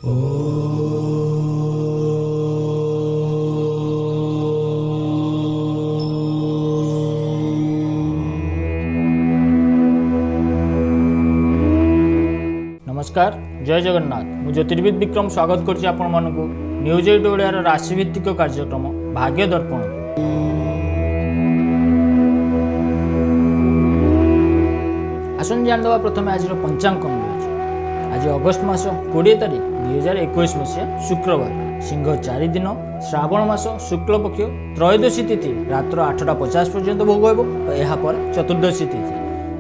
नमस्कार, जय जगन्नाथ। मु ज्योतिर्विद विक्रम स्वागत करुच्ची आपण मानकु न्यूज 8 ओडियार राशिभित्तिक कार्यक्रम भाग्य दर्पण। आसन जानवा प्रथम आज पंचांग कौन रही। आज अगस्ट मास 20 तारीख 2021 मसीहा शुक्रवार, सिंह 4 दिन, श्रावण मास शुक्ल पक्ष त्रयोदशी तिथि रात्र 8:50 पर्यंत भोग हो। यापर चतुर्दशी तिथि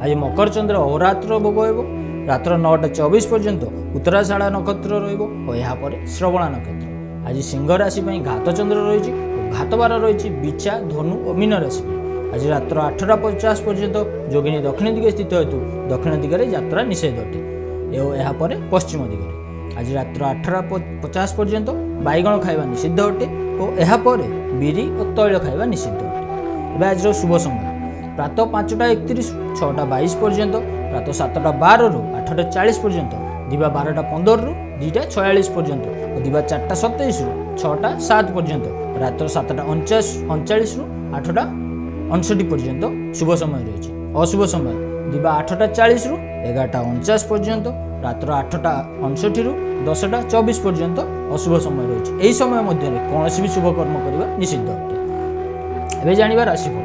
आज मकर चंद्र अहोरात्र भोग हो। रात्र 9:24 पर्यंत उत्तराषाढ़ा नक्षत्र रही। श्रवणा नक्षत्र आज सिंह राशि घात चंद्र रही। घात बार रही बिछा, धनु और मीन राशि। आज रात्र 8:50 पर्यंत जोगिनी दक्षिण दिगे स्थित हेतु दक्षिण दिगरे यात्रा निषेध अटे। यापर पश्चिम दिगरे आज रात्र 8:50 पर्यंत बैगण खाइबा निषिद्ध अटे और यापर बिरी और तैल खाइबा निषिद्ध अटे। आज शुभ समय प्रातः 5:31 6:22 पर्यंत, प्रातः 7:12 ରୁ 8:40 पर्यंत, दिवा 12:15 ରୁ 2:46 पर्यंत और दिवा 4:27 ରୁ 6:07 पर्यंत, रात्र 7:39 ରୁ 8:59 पर्यंत शुभ समय रही। अशुभ समय दिवा 8:40 ରୁ 11:49 पर्यंत, रात्र 8:59 ରୁ 10:24 पर्यंत अशुभ समय रही। यही समय मध्य कौन भी शुभ कर्म करने निषिद्ध अटे। एबे जानिबा राशिफल।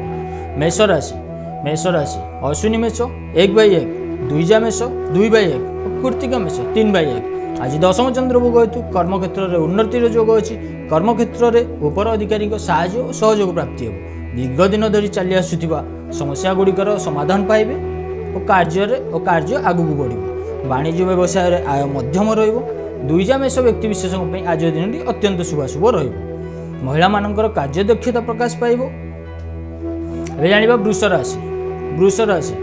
मेष राशि अश्विनी मेष 1/1, द्विजा मेष 2/1 और कृत्तिका मेष 3/1। आज दशम चंद्र भोग हेतु कर्मक्षेत्र में उन्नतिर योग अच्छी। कर्मक्षेत्र में उपर अधिकारी साहाय्य और सहयोग प्राप्ति हो। दीर्घ दिन धरी चली आसुथिबा समस्या गुड़िकर समाधान पाइबे और कार्य आगू बढ़। वाणिज्य व्यवसाय आय मध्यम रहिबो। द्विजा मेष व्यक्ति विशेष आज दिन अत्यंत शुभाशुभ रहिबो। महिला मानकर कार्य दक्षता प्रकाश पाइबो। ए जानिबा वृष राशि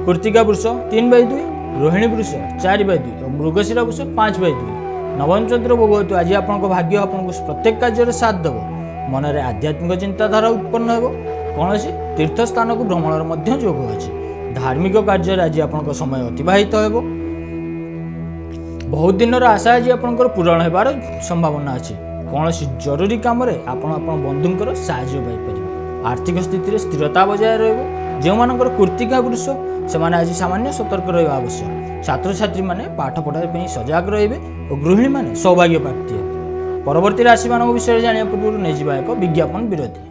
कृत्तिका वृष 3/2, रोहिणी वृष 4/2 और मृगशिरा वृष 5/2। नवम चंद्र भोग हेतु आज आपन भाग्य आपन प्रत्येक कार्य साथ देव। मन में आध्यात्मिक चिंताधारा उत्पन्न हो। कौन तीर्थ स्थान को भ्रमण मध्य योग अच्छी। धार्मिक कार्य आज आपन समय अतिबाहित हो। बहुत दिन आशा आज आपन पूरण होबार संभावना अच्छी। कौन जरूरी कम आपन बंधुंकर साहाय्य पाइपर। आर्थिक स्थिति स्थिरता बजाय रो। कृत्तिका वृष से आज सामान्य सतर्क रहा आवश्यक। छात्र छात्री मैंने पाठ पढ़ाई सजग रे और गृहिणी मैंने सौभाग्य प्राप्ति है। परवर्ती राशि मान विषय जाना पूर्व नहीं एक विज्ञापन विरोधी।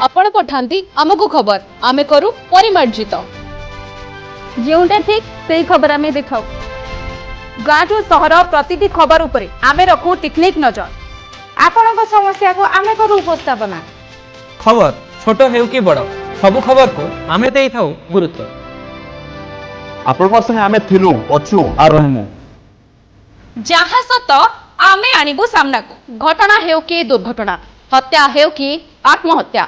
आपण पठांती आमको खबर आमे करू परिमार्जित। जोटा ठीक से खबर आमे देखाऊ। गाँठू सहर प्रतिटी खबर उपरे आमे रखू टेक्निक नजर। आपण समस्या को आमे करू उपस्थापना। खबर छोट हेउ कि बड़ सब खबर को आमे देई थाउ गुरुत्व। आपण संगे आमे थिलु अछु आ रहमु। जहाँ सत आमे आनिबु सामना को। घटना हेउ कि दुर्घटना, हत्या हेउ कि आत्महत्या,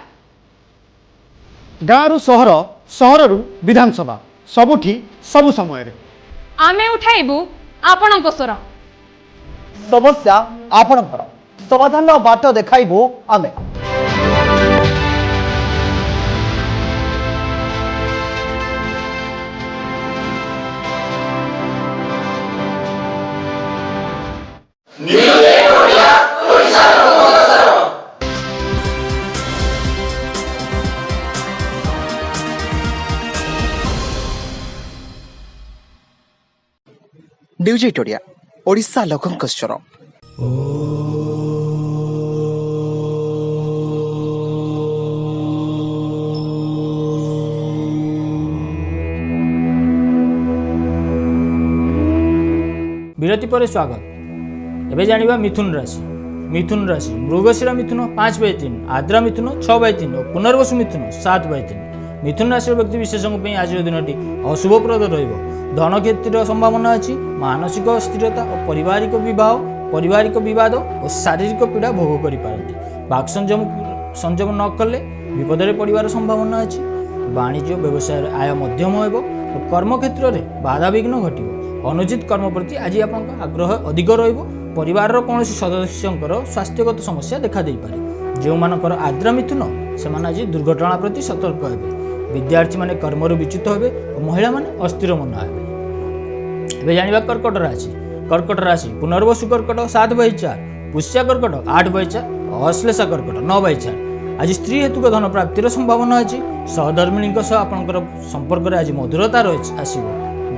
गाँव सहर सहर विधानसभा सबुठी सबु समय आमे उठाइबु आपण स्वर। समस्या आपण समाधान बाट देखाइबु आमे। न्यूज 8 ओडिया ओडिशा लोकंक स्वर। ବିରତି ପରେ ସ୍ୱାଗତ। ଏବେ ଜାଣିବା ମିଥୁନ ରାଶି। ମିଥୁନ ରାଶି ମୃଗଶିରା ମିଥୁନ 5/3, ଆଦ୍ରା ମିଥୁନ 6/3 ଓ ପୁନର୍ବସୁ ମିଥୁନ 7/3। ମିଥୁନ ରାଶିର ବ୍ୟକ୍ତି ବିଶେଷଙ୍କ ପାଇଁ ଆଜିର ଦିନଟି ଅଶୁଭପ୍ରଦ ରହିବ। ଧନ କ୍ଷତିର ସମ୍ଭାବନା ଅଛି। ମାନସିକ ଅସ୍ଥିରତା ଓ ପାରିବାରିକ ବିବାଦ ଓ ଶାରୀରିକ ପୀଡ଼ା ଭୋଗ କରିପାରନ୍ତି। ବାକ୍ ସଂଯମ ନ କଲେ ବିପଦରେ ପଡ଼ିବାର ସମ୍ଭାବନା ଅଛି। ବାଣିଜ୍ୟ ବ୍ୟବସାୟରେ ଆୟ ମଧ୍ୟମ ହେବ ଓ କର୍ମକ୍ଷେତ୍ରରେ ବାଧାବିଘ୍ନ ଘଟିବ। ଅନୁଚିତ କର୍ମ ପ୍ରତି ଆଜି ଆପଣଙ୍କ ଆଗ୍ରହ ଅଧିକ ରହିବ। ପରିବାରର କୌଣସି ସଦସ୍ୟଙ୍କର ସ୍ୱାସ୍ଥ୍ୟଗତ ସମସ୍ୟା ଦେଖାଦେଇପାରେ। ଯେଉଁମାନଙ୍କର ଆଦ୍ରା ମିଥୁନ ସେମାନେ ଆଜି ଦୁର୍ଘଟଣା ପ୍ରତି ସତର୍କ ହେବେ। ବିଦ୍ୟାର୍ଥୀମାନେ କର୍ମରୁ ବିଚ୍ୟୁତ ହେବେ ଓ ମହିଳାମାନେ ଅସ୍ଥିର ମନ ହେବେ। ଏବେ ଜାଣିବା କର୍କଟ ରାଶି। କର୍କଟ ରାଶି ପୁନର୍ବସୁ କର୍କଟ 7/4, ପୁଷ୍ୟା କର୍କଟ 8/4 ଓ ଅଶ୍ଲେଷା କର୍କଟ 9/4। ଆଜି ସ୍ତ୍ରୀ ହେତୁକ ଧନ ପ୍ରାପ୍ତିର ସମ୍ଭାବନା ଅଛି। ସହଧର୍ମିଣୀଙ୍କ ସହ ଆପଣଙ୍କର ସମ୍ପର୍କରେ ଆଜି ମଧୁରତା ଆସିବ।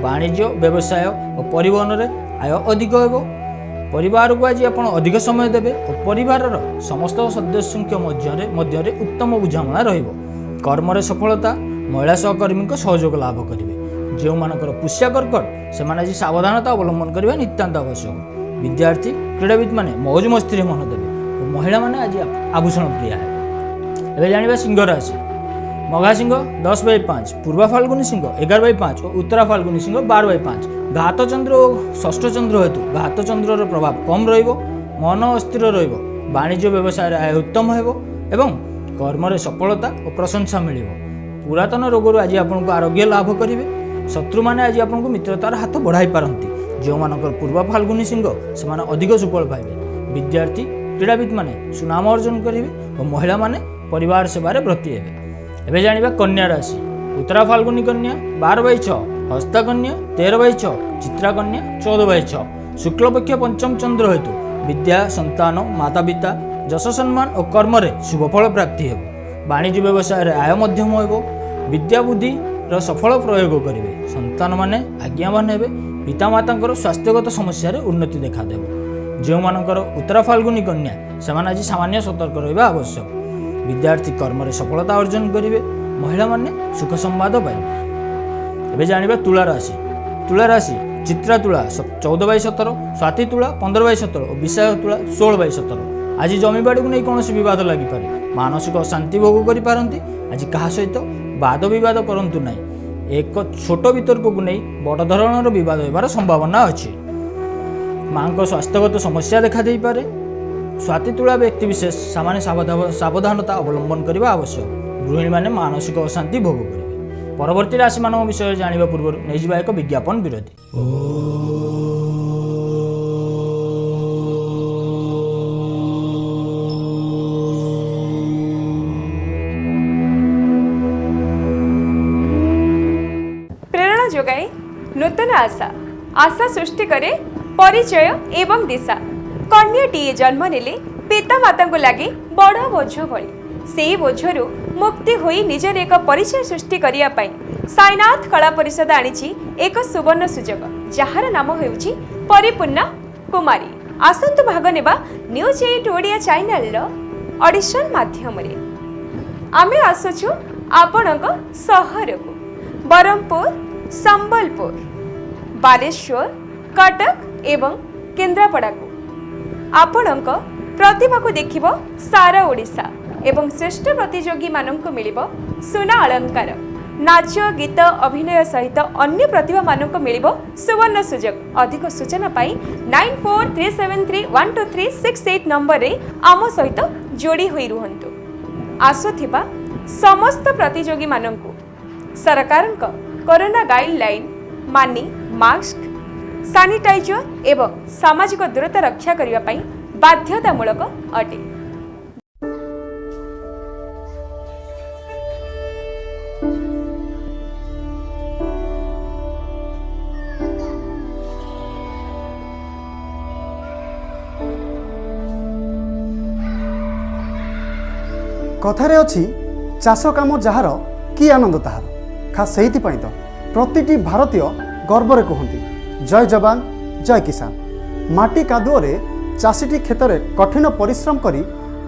ବାଣିଜ୍ୟ ବ୍ୟବସାୟ ଓ ପରିବହନରେ ଆୟ ଅଧିକ ହେବ। ପରିବାରକୁ ଆଜି ଆପଣ ଅଧିକ ସମୟ ଦେବେ ଓ ପରିବାରର ସମସ୍ତ ସଦସ୍ୟଙ୍କ ମଧ୍ୟରେ ଉତ୍ତମ ବୁଝାମଣା ରହିବ। କର୍ମରେ ସଫଳତା, ମହିଳା ସହକର୍ମୀଙ୍କ ସହଯୋଗ ଲାଭ କରିବେ। ଯେଉଁମାନଙ୍କର ପୁଷ୍ୟା କର୍କଟ ସେମାନେ ଆଜି ସାବଧାନତା ଅବଲମ୍ବନ କରିବା ନିତାନ୍ତ ଆବଶ୍ୟକ। ବିଦ୍ୟାର୍ଥୀ କ୍ରୀଡ଼ାବିତ୍ମାନେ ମୌଜ ମସ୍ତିରେ ମନ ଦେବେ ଓ ମହିଳାମାନେ ଆଜି ଆଭୂଷଣ ପ୍ରିୟା ହେବେ। ଏବେ ଜାଣିବା ସିଂହ ରାଶି। ମଘା ସିଂହ 10/5, ପୂର୍ବା ଫାଲ୍ଗୁନୀ ସିଂହ 11/5 ଓ ଉତ୍ତରା ଫାଲ୍ଗୁନୀ ସିଂହ 12/5। ଘାତ ଚନ୍ଦ୍ର ଓ ଷଷ୍ଠ ଚନ୍ଦ୍ର ହେତୁ ଘାତ ଚନ୍ଦ୍ରର ପ୍ରଭାବ କମ୍ ରହିବ। ମନ ଅସ୍ଥିର ରହିବ। ବାଣିଜ୍ୟ ବ୍ୟବସାୟରେ ଆୟ ଉତ୍ତମ ହେବ ଏବଂ କର୍ମରେ ସଫଳତା ଓ ପ୍ରଶଂସା ମିଳିବ। ପୁରାତନ ରୋଗରୁ ଆଜି ଆପଣଙ୍କୁ ଆରୋଗ୍ୟ ଲାଭ କରିବେ। ଶତ୍ରୁମାନେ ଆଜି ଆପଣଙ୍କୁ ମିତ୍ରତାର ହାତ ବଢ଼ାଇ ପାରନ୍ତି। ଯେଉଁମାନଙ୍କର ପୂର୍ବ ଫାଲ୍ଗୁନୀ ସିଂହ ସେମାନେ ଅଧିକ ସୁଫଳ ପାଇବେ। ବିଦ୍ୟାର୍ଥୀ କ୍ରୀଡ଼ାବିତ୍ମାନେ ସୁନାମ ଅର୍ଜନ କରିବେ ଓ ମହିଳାମାନେ ପରିବାର ସେବାରେ ବ୍ରତୀ ହେବେ। ଏବେ ଜାଣିବା କନ୍ୟା ରାଶି। ଉତ୍ତରା ଫାଲ୍ଗୁନୀ କନ୍ୟା 12/6, ହସ୍ତା କନ୍ୟା 13/6, ଚିତ୍ରା କନ୍ୟା 14/6। ଶୁକ୍ଳପକ୍ଷ ପଞ୍ଚମ ଚନ୍ଦ୍ର ହେତୁ ବିଦ୍ୟା, ସନ୍ତାନ, ମାତାପିତା, ଯଶ ସମ୍ମାନ ଓ କର୍ମରେ ଶୁଭଫଳ ପ୍ରାପ୍ତି ହେବ। ବାଣିଜ୍ୟ ବ୍ୟବସାୟରେ ଆୟ ମଧ୍ୟମ ହେବ। ବିଦ୍ୟା ବୁଦ୍ଧିର ସଫଳ ପ୍ରୟୋଗ କରିବେ। ସନ୍ତାନମାନେ ଆଜ୍ଞାବାନ ହେବେ। ପିତାମାତାଙ୍କର ସ୍ୱାସ୍ଥ୍ୟଗତ ସମସ୍ୟାରେ ଉନ୍ନତି ଦେଖାଦେବ। ଯେଉଁମାନଙ୍କର ଉତ୍ତରା ଫାଲ୍ଗୁନୀ କନ୍ୟା ସେମାନେ ଆଜି ସାମାନ୍ୟ ସତର୍କ ରହିବା ଆବଶ୍ୟକ। ବିଦ୍ୟାର୍ଥୀ କର୍ମରେ ସଫଳତା ଅର୍ଜନ କରିବେ। ମହିଳାମାନେ ସୁଖ ସମ୍ବାଦ ପାଇବେ। ଏବେ ଜାଣିବା ତୁଳା ରାଶି। ତୁଳା ରାଶି ଚିତ୍ରା ତୁଳା 14/17, ସ୍ୱାତି ତୁଳା 15/17 ଓ ବିଶାଖ ତୁଳା 16/17। ଆଜି ଜମିବାଡ଼ିକୁ ନେଇ କୌଣସି ବିବାଦ ଲାଗିପାରେ। ମାନସିକ ଅଶାନ୍ତି ଭୋଗ କରିପାରନ୍ତି। ଆଜି କାହା ସହିତ ବାଦ ବିବାଦ କରନ୍ତୁ ନାହିଁ। ଏକ ଛୋଟ ବିତର୍କକୁ ନେଇ ବଡ଼ ଧରଣର ବିବାଦ ହେବାର ସମ୍ଭାବନା ଅଛି। ମାଙ୍କ ସ୍ୱାସ୍ଥ୍ୟଗତ ସମସ୍ୟା ଦେଖାଦେଇପାରେ। ସ୍ୱାତି ତୁଳା ବ୍ୟକ୍ତିବିଶେଷ ସାମାନ୍ୟ ସାବଧାନତା ଅବଲମ୍ବନ କରିବା ଆବଶ୍ୟକ। ଗୃହିଣୀମାନେ ମାନସିକ ଅଶାନ୍ତି ଭୋଗ କରିବେ। ପରବର୍ତ୍ତୀ ରାଶିମାନଙ୍କ ବିଷୟରେ ଜାଣିବା ପୂର୍ବରୁ ନେଇଯିବା ଏକ ବିଜ୍ଞାପନ ବିରତି। ପ୍ରେରଣା ଯୋଗାଏ ନୂତନ ଆଶା ସୃଷ୍ଟି କରେ ପରିଚୟ ଏବଂ ଦିଶା। କନ୍ୟାଟିଏ ଜନ୍ମ ନେଲେ ପିତାମାତାଙ୍କୁ ଲାଗେ ବଡ଼ ବୋଝ ଭଳି। ସେହି ବୋଝରୁ ମୁକ୍ତି ହୋଇ ନିଜର ଏକ ପରିଚୟ ସୃଷ୍ଟି କରିବା ପାଇଁ ସାଇନାଥ କଳା ପରିଷଦ ଆଣିଛି ଏକ ସୁବର୍ଣ୍ଣ ସୁଯୋଗ, ଯାହାର ନାମ ହେଉଛି ପରିପୂର୍ଣ୍ଣ କୁମାରୀ। ଆସନ୍ତୁ ଭାଗ ନେବା ନ୍ୟୁଜ୍ 8 ଓଡ଼ିଆ ଚ୍ୟାନେଲର ଅଡିସନ୍ ମାଧ୍ୟମରେ। ଆମେ ଆସୁଛୁ ଆପଣଙ୍କ ସହରକୁ। ବ୍ରହ୍ମପୁର, ସମ୍ବଲପୁର, ବାଲେଶ୍ୱର, କଟକ ଏବଂ କେନ୍ଦ୍ରାପଡ଼ାକୁ। ଆପଣଙ୍କ ପ୍ରତିଭାକୁ ଦେଖିବ ସାରା ଓଡ଼ିଶା ଏବଂ ଶ୍ରେଷ୍ଠ ପ୍ରତିଯୋଗୀମାନଙ୍କୁ ମିଳିବ ସୁନା ଅଳଙ୍କାର। ନାଚ, ଗୀତ, ଅଭିନୟ ସହିତ ଅନ୍ୟ ପ୍ରତିଭାମାନଙ୍କୁ ମିଳିବ ସୁବର୍ଣ୍ଣ ସୁଯୋଗ। ଅଧିକ ସୂଚନା ପାଇଁ 9437312368 ନମ୍ବରରେ ଆମ ସହିତ ଯୋଡ଼ି ହୋଇ ରୁହନ୍ତୁ। ଆସୁଥିବା ସମସ୍ତ ପ୍ରତିଯୋଗୀମାନଙ୍କୁ ସରକାରଙ୍କ କରୋନା ଗାଇଡଲାଇନ୍ ମାନି ମାସ୍କ, ସାନିଟାଇଜର ଏବଂ ସାମାଜିକ ଦୂରତା ରକ୍ଷା କରିବା ପାଇଁ ବାଧ୍ୟତାମୂଳକ ଅଟେ। କଥାରେ ଅଛି ଚାଷ କାମ ଯାହାର କି ଆନନ୍ଦ ତାହାର। ଖାସ୍ ସେଇଥିପାଇଁ ତ ପ୍ରତିଟି ଭାରତୀୟ ଗର୍ବରେ କୁହନ୍ତି ଜୟ ଯବାନ ଜୟ କିଷାନ। ମାଟି କାଦୁଅରେ ଚାଷୀଟି କ୍ଷେତରେ କଠିନ ପରିଶ୍ରମ କରି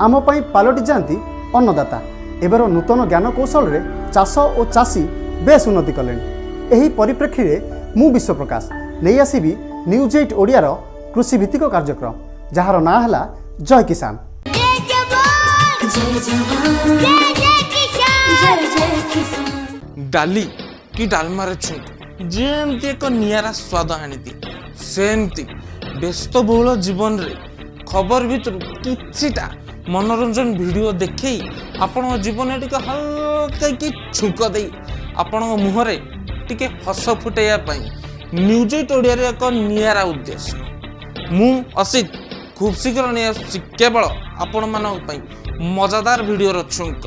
ଆମ ପାଇଁ ପାଲଟି ଯାଆନ୍ତି ଅନ୍ନଦାତା। ଏବେର ନୂତନ ଜ୍ଞାନ କୌଶଳରେ ଚାଷ ଓ ଚାଷୀ ବେଶ୍ ଉନ୍ନତି କଲେଣି। ଏହି ପରିପ୍ରେକ୍ଷୀରେ ମୁଁ ବିଶ୍ୱପ୍ରକାଶ ନେଇ ଆସିବି न्यूज 8 ओडियार कृषि भित्तिक कार्यक्रम जार ना है जय किसान। डाली कि डालमार छुंक जेमती एक नियारा स्वाद आनी सेमती व्यस्तबहुल जीवन रे खबर भितर किछिटा मनोरंजन वीडियो देखे आपण जीवन टिके हल्का कि छुंक दे आपण मुहरे टिके हस फुटाइया न्यूज 8 ओडिया रे एक नियारा उद्देश्य मु असित खूब शीघ्र नहीं केवल आपण मानक मजादार वीडियो छुंक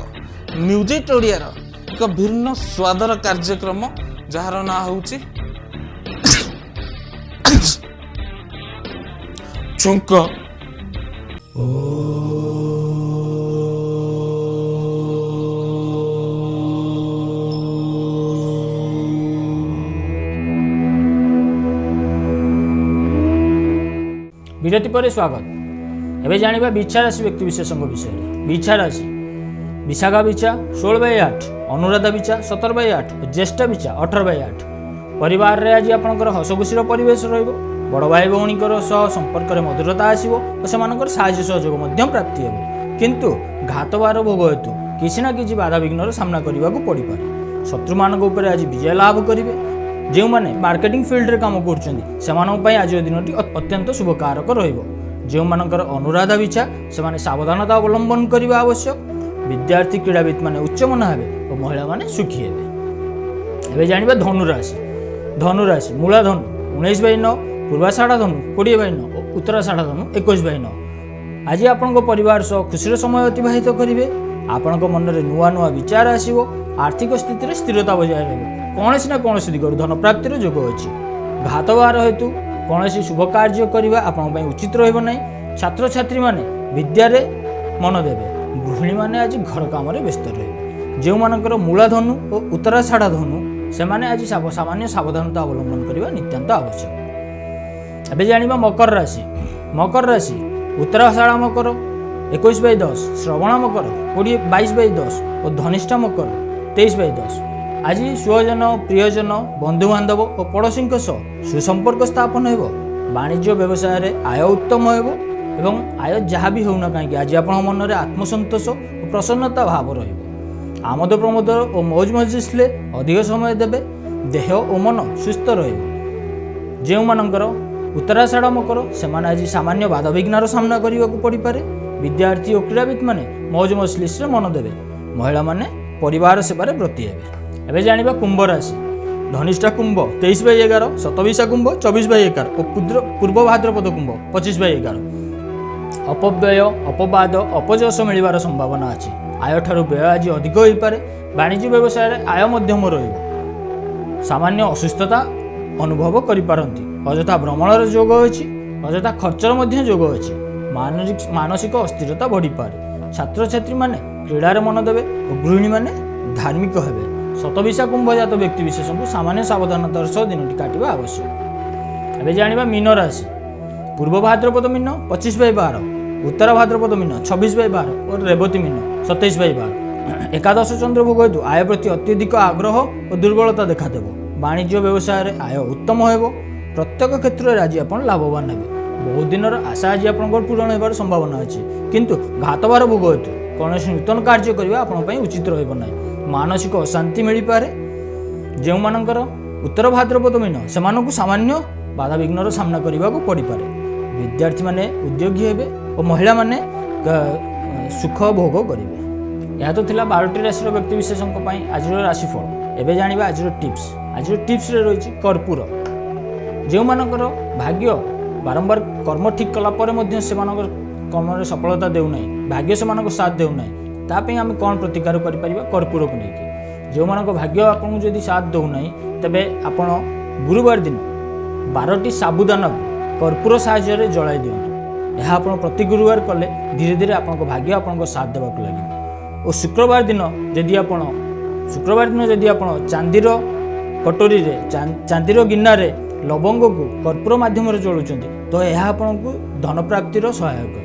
न्यूज 8 ओडिया एक भिन्न स्वादर कार्यक्रम जार ना होची छुंक। विरति पर स्वागत। एवं जाना बिछा राशि व्यक्तिविशेष विषय में। बिछा राशि विशाखा बिछा 16/8, अनुराधा बिछा 17/8, ज्येष्ठ बिछा 18/8। परिवार रे आज आपंकर हसखुशीर परिवेश रहिबो। बड़ भाई भौणीकर सह संपर्क में मधुरता आसो और से साहय सहयोग प्राप्ति हे किंतु घातबार भोग हेतु किसी ना कि बाधा विघ्नर सामना करने को पड़ पारे। शत्रु मान आज विजय लाभ करेंगे। जो मैंने मार्केटिंग फील्ड रे काम कर आज दिन अत्यंत शुभकारक रो मानकर अनुराधा बिछा से सावधानता अवलंबन करने आवश्यक। विद्यार्थी क्रीड़ाविद मैंने उच्च मन हे और महिला माने सुखी हे। जाना धनुराशि। धनुराशि मूला धनु 19/9, पूर्वाषाढ़ा धनु 20/9 और उत्तराषाढ़ा धनु 21/9। आज आपण परिवार सह खुशी समय अतिबाहित करेंगे। आपण मन में नुआ नुआ विचार आसो। आर्थिक स्थिति स्थिरता बजाय रही कौन ना कौन दिगरू धन प्राप्तिर जोग अच्छी। घातबार हेतु कौन शुभ कार्य करने आपण उचित रही। छात्र छात्री मैंने विद्यार मन देवे। गृहिणी मैंने आज घर काम व्यस्त रहे। जो मानकर मूला धनु और उत्तराषाढ़ा धनु से आज सामान्य सावधानता अवलंबन करने नितांत आवश्यक। एवं जाना मकर राशि। मकर राशि उत्तराषाढ़ा मकर 21/10, श्रवण मकर 22/10 और धनिष्ठा मकर 23/10। आज स्वजन प्रियजन बंधुबांधव और पड़ोशी सुसंपर्क स्थापन हो। वाणिज्य व्यवसाय रे आय उत्तम हो एवं आय जहाँ भी होना कहीं आज आप मन में आत्मसंतोष और प्रसन्नता भाव रही। आमद प्रमोद और मौज मजलिस अधिक समय देवे। देह और मन सुस्थ रही। जो मानकर उत्तराषाढ़ मकर से आज सामान्य बाधा विघ्नार सामना करने को पड़ पारे। विद्यार्थी और क्रीड़ाविद मैंने मौज मजलिस मन देवे। महिला माने परिवार सेवार ब्रती हे। एवं जाना कुंभ राशि। धनिष्ठा कुंभ 23/11, शतभिषा कुंभ 24/11 और पूर्व भाद्रपद कुंभ 25/11। अपव्यय अपवाद अपजस मिलवार संभावना अच्छी। आय ठारू व्यय आज अधिक हो पारे। वाणिज्य व्यवसाय आय मध्यम रही। सामान्य असुस्थता अनुभव करिपारंती। अजथा भ्रमणर जोग अच्छी। अजथा खर्चर मध्य जोग अच्छी। मानसिक अस्थिरता बढ़ी पारे। छात्र छात्री माने क्रीडार मन देवे और गृहिणी माने धार्मिक हेबे। शतभिषा कुंभजात व्यक्ति विशेष को सामान्य सावधानतार सह दिन काटिबा आवश्यक। एवं जाना मीन राशि। पूर्व भाद्रपद मीन 25/12, उत्तर भाद्रपद मीन 26/12 और रेवती मीन 27/12। एकादश चंद्र भोग हेतु आय प्रति अत्यधिक आग्रह और दुर्बलता देखादेव। वाणिज्य व्यवसाय आय उत्तम हो। प्रत्येक क्षेत्र में आज आप लाभवान हे। बहुत दिन आशा आज आप पूरण होबार संभावना अच्छी किंतु घातबार भोग हेतु कौन नूतन कार्य करने आपंपाई उचित रहा। मानसिक अशांति मिल पारे। जो मानकर उत्तर भाद्रपद मीन से सामान्य बाधा विघ्नर सामना करने को पड़ पारे। विद्यार्थी माने उद्योगी हेबे और महिला माने सुख भोग करेंगे। यह तो थिला 12टी राशि व्यक्ति विशेष आज राशिफल। एवं जाना आज टिप्स। आज टिप्स रही कर्पूर। जो मानकर भाग्य बारंबार कर्म ठीक कलापर से कर्म सफलता देना भाग्य से साथ देना ताप आम कौन प्रतिकार कर कर्पूर को लेकिन। जो मान भाग्य आपको जदि साथ देना तेरे आप गुरुवार दिन 12टी साबुदाना कर्पूर साहाय्य जलाई दिंतु। यह आप प्रति गुरुवार कले धीरे धीरे आप भाग्य आप साथ देवाक लगे। और शुक्रवार दिन जदि आप चांदीर कटोरी चांदीर गिनार लवंग को कर्पूर मध्यम चलुंट तो यह आपको धन प्राप्तिर सहायक।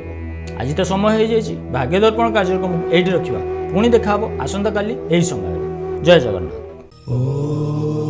आज तो समय हो जाए भाग्य दर्पण कार्यक्रम ये रखा पुणी देखा आसंता काली यही समय। जय जगन्नाथ।